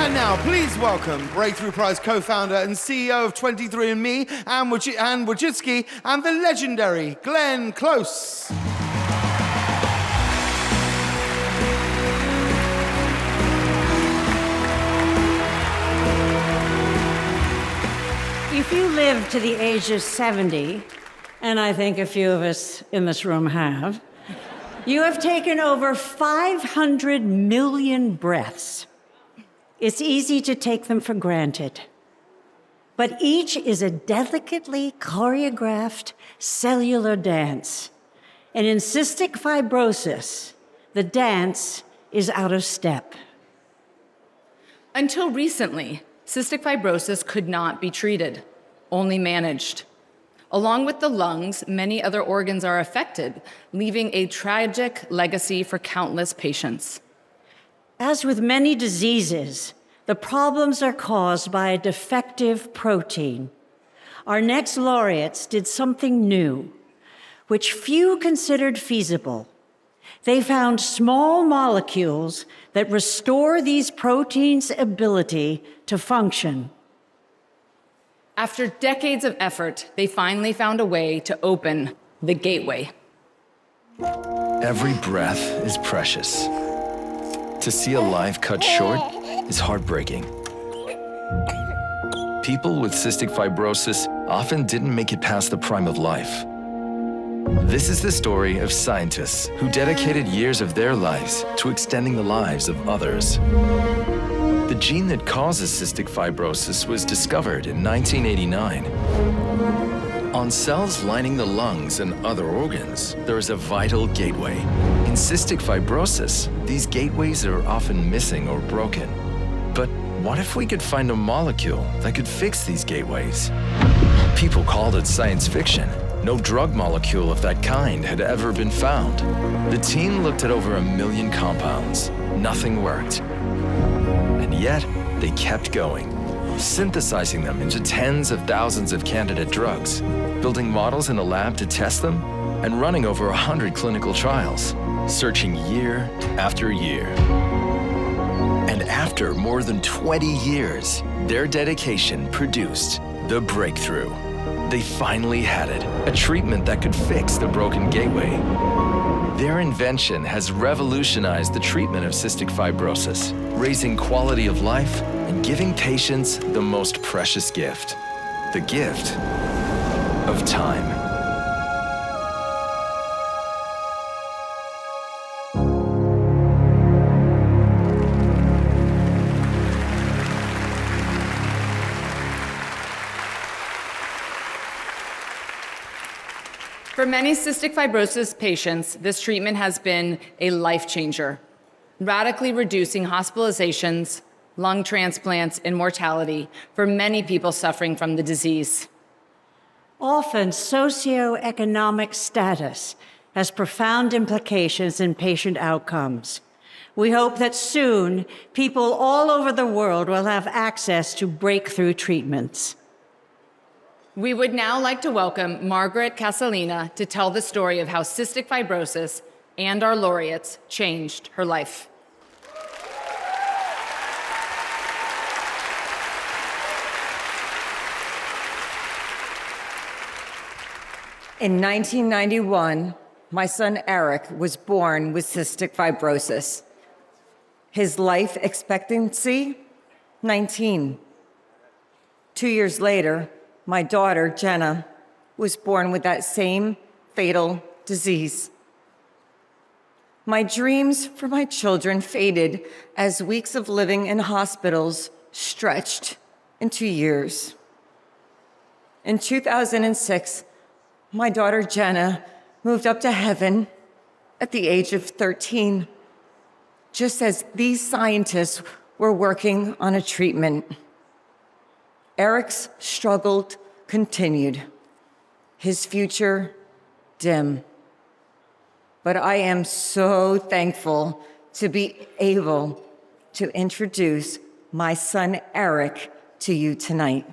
And now, please welcome Breakthrough Prize co-founder and CEO of 23andMe, Anne Wojcicki, and the legendary Glenn Close. If you live to the age of 70, and I think a few of us in this room have, you have taken over 500 million breaths. It's easy to take them for granted. But each is a delicately choreographed cellular dance. And in cystic fibrosis, the dance is out of step. Until recently, cystic fibrosis could not be treated, only managed. Along with the lungs, many other organs are affected, leaving a tragic legacy for countless patients. As with many diseases, the problems are caused by a defective protein. Our next laureates did something new, which few considered feasible. They found small molecules that restore these proteins' ability to function. After decades of effort, they finally found a way to open the gateway. Every breath is precious. To see a life cut short is heartbreaking. People with cystic fibrosis often didn't make it past the prime of life. This is the story of scientists who dedicated years of their lives to extending the lives of others. The gene that causes cystic fibrosis was discovered in 1989. On cells lining the lungs and other organs, there is a vital gateway. In cystic fibrosis, these gateways are often missing or broken. But what if we could find a molecule that could fix these gateways? People called it science fiction. No drug molecule of that kind had ever been found. The team looked at over 1 million compounds. Nothing worked. And yet, they kept going, synthesizing them into tens of thousands of candidate drugs, building models in a lab to test them, and running over 100 clinical trials, searching year after year. And after more than 20 years, their dedication produced the breakthrough. They finally had it, a treatment that could fix the broken gateway. Their invention has revolutionized the treatment of cystic fibrosis, raising quality of life and giving patients the most precious gift, the gift of time. For many cystic fibrosis patients, this treatment has been a life changer, radically reducing hospitalizations, lung transplants, and mortality for many people suffering from the disease. Often, socioeconomic status has profound implications in patient outcomes. We hope that soon, people all over the world will have access to breakthrough treatments. We would now like to welcome Margaret Casalina to tell the story of how cystic fibrosis and our laureates changed her life. In 1991, my son Eric was born with cystic fibrosis. His life expectancy, 19. 2 years later, my daughter, Jenna, was born with that same fatal disease. My dreams for my children faded as weeks of living in hospitals stretched into years. In 2006, my daughter, Jenna, moved up to heaven at the age of 13, just as these scientists were working on a treatment. Eric's struggle continued, his future dim. But I am so thankful to be able to introduce my son Eric to you tonight.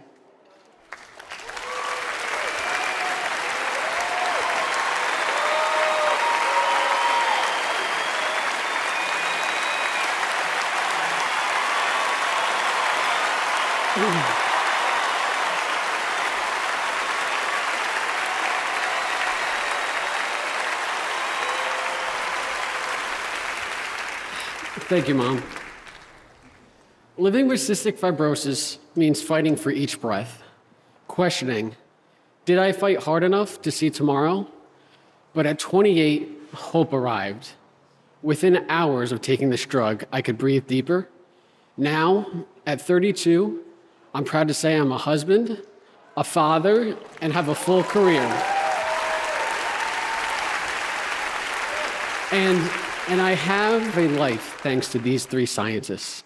Thank you, Mom. Living with cystic fibrosis means fighting for each breath, questioning, did I fight hard enough to see tomorrow? But at 28, hope arrived. Within hours of taking this drug, I could breathe deeper. Now, at 32, I'm proud to say I'm a husband, a father, and have a full career. And I have a life thanks to these three scientists.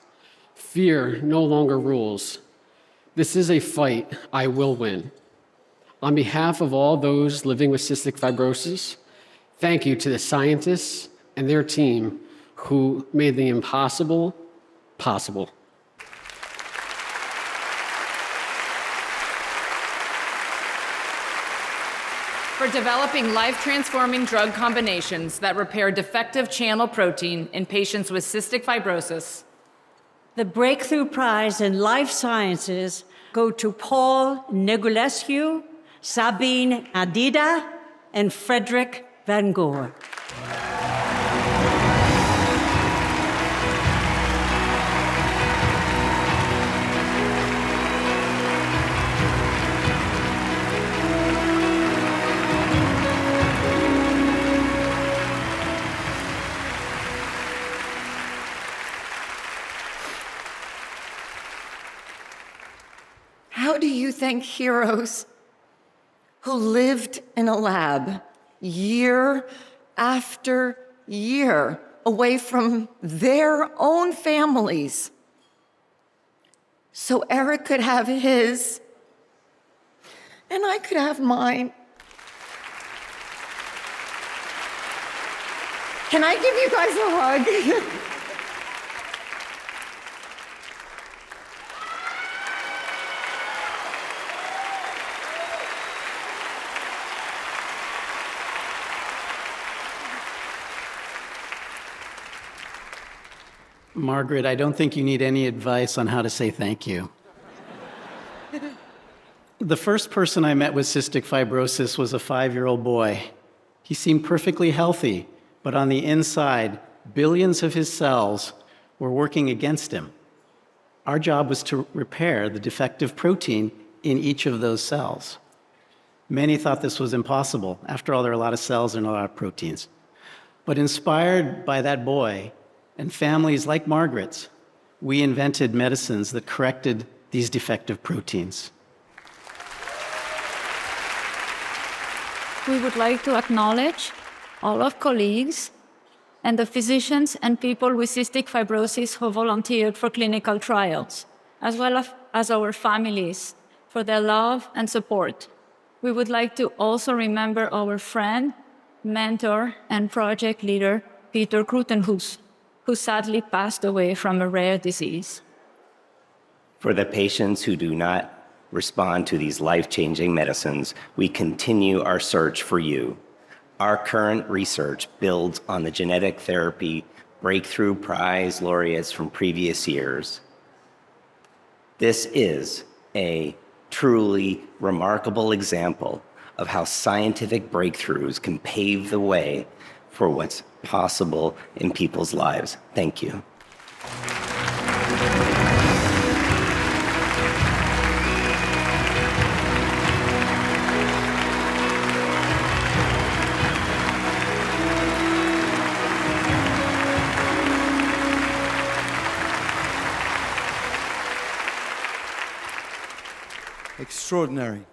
Fear no longer rules. This is a fight I will win. On behalf of all those living with cystic fibrosis, thank you to the scientists and their team who made the impossible possible. For developing life-transforming drug combinations that repair defective channel protein in patients with cystic fibrosis. The Breakthrough Prize in Life Sciences go to Paul Negulescu, Sabine Adida, and Frederick Van Goor. How do you thank heroes who lived in a lab year after year away from their own families so Eric could have his and I could have mine? Can I give you guys a hug? Margaret, I don't think you need any advice on how to say thank you. The first person I met with cystic fibrosis was a 5-year-old boy. He seemed perfectly healthy, but on the inside, billions of his cells were working against him. Our job was to repair the defective protein in each of those cells. Many thought this was impossible. After all, there are a lot of cells and a lot of proteins. But inspired by that boy, and families like Margaret's, we invented medicines that corrected these defective proteins. We would like to acknowledge all of colleagues and the physicians and people with cystic fibrosis who volunteered for clinical trials, as well as our families for their love and support. We would like to also remember our friend, mentor, and project leader, Peter Krutenhuis, who sadly passed away from a rare disease. For the patients who do not respond to these life-changing medicines, we continue our search for you. Our current research builds on the genetic therapy breakthrough prize laureates from previous years. This is a truly remarkable example of how scientific breakthroughs can pave the way for what's possible in people's lives. Thank you. Extraordinary.